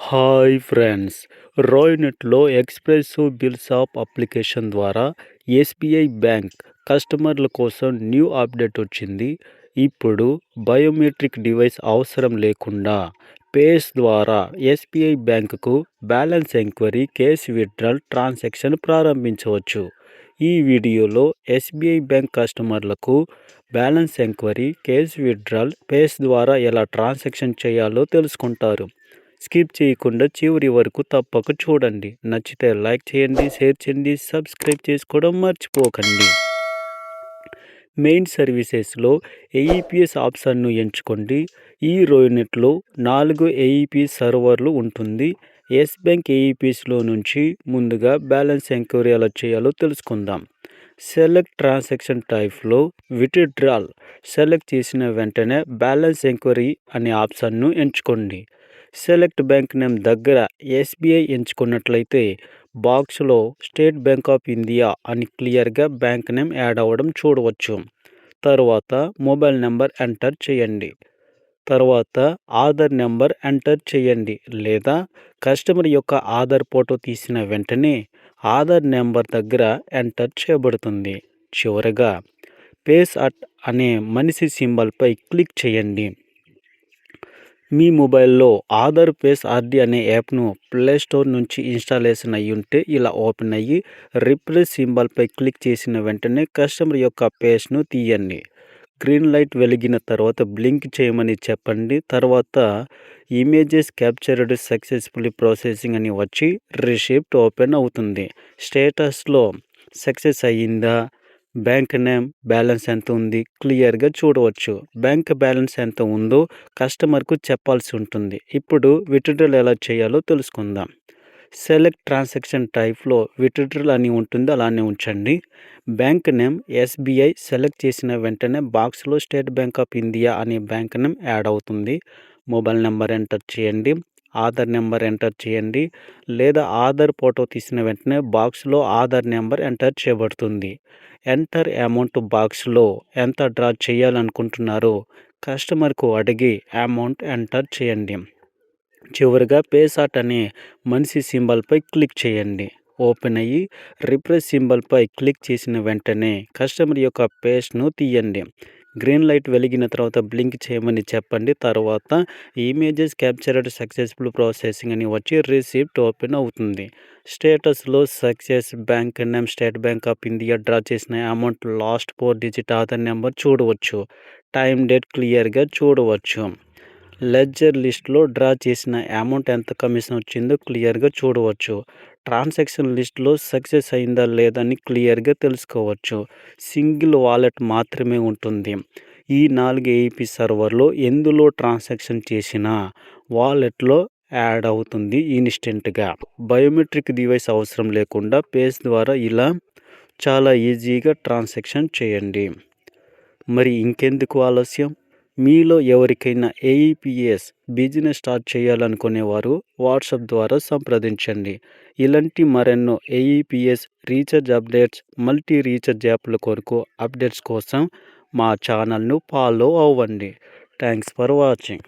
Hi friends, రాయ్‌నెట్‌లో espresso bills app application ద్వారా SBI bank కస్టమర్ల కోసం న్యూ అప్డేట్ వచ్చింది. ఇప్పుడు బయోమెట్రిక్ డివైస్ అవసరం లేకుండా పేస్ ద్వారా ఎస్‌బీఐ బ్యాంకుకు balance enquiry, cash withdrawal transaction ప్రారంభించవచ్చు. ఈ వీడియోలో ఎస్‌బీఐ బ్యాంక్ కస్టమర్లకు balance enquiry, cash withdrawal face ద్వారా ఎలా ట్రాన్సాక్షన్ చేయాలో తెలుసుకుంటారు. స్కిప్ చేయకుండా చివరి వరకు తప్పక చూడండి. నచ్చితే లైక్ చేయండి, షేర్ చేయండి, సబ్స్క్రైబ్ చేసుకోవడం మర్చిపోకండి. మెయిన్ సర్వీసెస్లో ఏఈపీఎస్ ఆప్షన్ను ఎంచుకోండి. ఈ రాయ్‌నెట్‌లో 4 ఏఈపీఎస్ సర్వర్లు ఉంటుంది. ఎస్ బ్యాంక్ ఏఈపీఎస్లో నుంచి ముందుగా బ్యాలెన్స్ ఎంక్వైరీ ఎలా చేయాలో తెలుసుకుందాం. సెలెక్ట్ ట్రాన్సాక్షన్ టైప్లో విత్‌డ్రాల్ సెలెక్ట్ చేసిన వెంటనే బ్యాలెన్స్ ఎంక్వైరీ అనే ఆప్షన్ను ఎంచుకోండి. సెలెక్ట్ బ్యాంక్ నేమ్ దగ్గర ఎస్‌బీఐ ఎంచుకున్నట్లయితే బాక్స్లో స్టేట్ బ్యాంక్ ఆఫ్ ఇండియా అని క్లియర్గా బ్యాంక్ నేమ్ యాడ్ అవ్వడం చూడవచ్చు. తర్వాత మొబైల్ నెంబర్ ఎంటర్ చేయండి. తర్వాత ఆధార్ నెంబర్ ఎంటర్ చేయండి, లేదా కస్టమర్ యొక్క ఆధార్ ఫోటో తీసిన వెంటనే ఆధార్ నెంబర్ దగ్గర ఎంటర్ చేయబడుతుంది. చివరగా పేస్ అట్ అనే మనిషి సింబల్పై క్లిక్ చేయండి. మీ మొబైల్లో ఆధార్ పేస్ ఆర్డీ అనే యాప్ను ప్లేస్టోర్ నుంచి ఇన్స్టాలేషన్ అయ్యి ఉంటే ఇలా ఓపెన్ అయ్యి రిఫ్రెష్ సింబల్పై క్లిక్ చేసిన వెంటనే కస్టమర్ యొక్క పేస్ను తీయండి. గ్రీన్ లైట్ వెలిగిన తర్వాత బ్లింక్ చేయమని చెప్పండి. తర్వాత ఇమేజెస్ క్యాప్చర్డ్ సక్సెస్ఫుల్లీ ప్రాసెసింగ్ అని వచ్చి రిసిప్ట్ ఓపెన్ అవుతుంది. స్టేటస్లో సక్సెస్ అయ్యిందా, బ్యాంక్ నేమ్, బ్యాలెన్స్ ఎంత ఉంది క్లియర్గా చూడవచ్చు. బ్యాంక్ బ్యాలెన్స్ ఎంత ఉందో కస్టమర్కు చెప్పాల్సి ఉంటుంది. ఇప్పుడు విత్‌డ్రాల్ ఎలా చేయాలో తెలుసుకుందాం. సెలెక్ట్ ట్రాన్సాక్షన్ టైప్లో విత్‌డ్రాల్ అని ఉంటుంది, అలానే ఉంచండి. బ్యాంక్ నేమ్ ఎస్‌బీఐ సెలెక్ట్ చేసిన వెంటనే బాక్స్లో స్టేట్ బ్యాంక్ ఆఫ్ ఇండియా అనే బ్యాంక్ నేమ్ యాడ్ అవుతుంది. మొబైల్ నెంబర్ ఎంటర్ చేయండి. ఆధార్ నెంబర్ ఎంటర్ చేయండి, లేదా ఆధార్ ఫోటో తీసిన వెంటనే బాక్స్లో ఆధార్ నెంబర్ ఎంటర్ చేయబడుతుంది. ఎంటర్ అమౌంట్ బాక్స్లో ఎంత డ్రా చేయాలనుకుంటున్నారో కస్టమర్కు అడిగి అమౌంట్ ఎంటర్ చేయండి. చివరిగా పేస్ అట్ అనే మనిషి సింబల్పై క్లిక్ చేయండి. ఓపెన్ అయ్యి రిఫ్రెష్ సింబల్పై క్లిక్ చేసిన వెంటనే కస్టమర్ యొక్క పేస్ను తీయండి. గ్రీన్ లైట్ వెలిగిన తర్వాత బ్లింక్ చేయమని చెప్పండి. తర్వాత ఇమేజెస్ క్యాప్చర్డ్ సక్సెస్ఫుల్ ప్రాసెసింగ్ అని వచ్చి రిసిప్ట్ ఓపెన్ అవుతుంది. స్టేటస్లో success, bank name State Bank of India, draw చేసిన amount, last 4 digit Aadhaar number చూడవచ్చు. టైం డేట్ క్లియర్గా చూడవచ్చు. లెడ్జర్ లిస్ట్లో డ్రా చేసిన అమౌంట్ ఎంత కమిషన్ వచ్చిందో క్లియర్గా చూడవచ్చు. ట్రాన్సాక్షన్ లిస్ట్లో సక్సెస్ అయిందా లేదా అని క్లియర్గా తెలుసుకోవచ్చు. సింగిల్ వాలెట్ మాత్రమే ఉంటుంది. ఈ 4 ఏఈపీ సర్వర్లో ఎందులో ట్రాన్సాక్షన్ చేసినా వాలెట్లో యాడ్ అవుతుంది ఇన్స్టెంట్గా. బయోమెట్రిక్ డివైస్ అవసరం లేకుండా పేస్ ద్వారా ఇలా చాలా ఈజీగా ట్రాన్సాక్షన్ చేయండి. మరి ఇంకెందుకు ఆలస్యం? మీలో ఎవరికైనా ఏఈపీఎస్ బిజినెస్ స్టార్ట్ చేయాలనుకునేవారు వాట్సాప్ ద్వారా సంప్రదించండి. ఇలాంటి మరెన్నో AEPS recharge updates, multi recharge యాప్ల కొరకు అప్డేట్స్ కోసం మా ఛానల్ను ఫాలో అవ్వండి. Thanks for watching.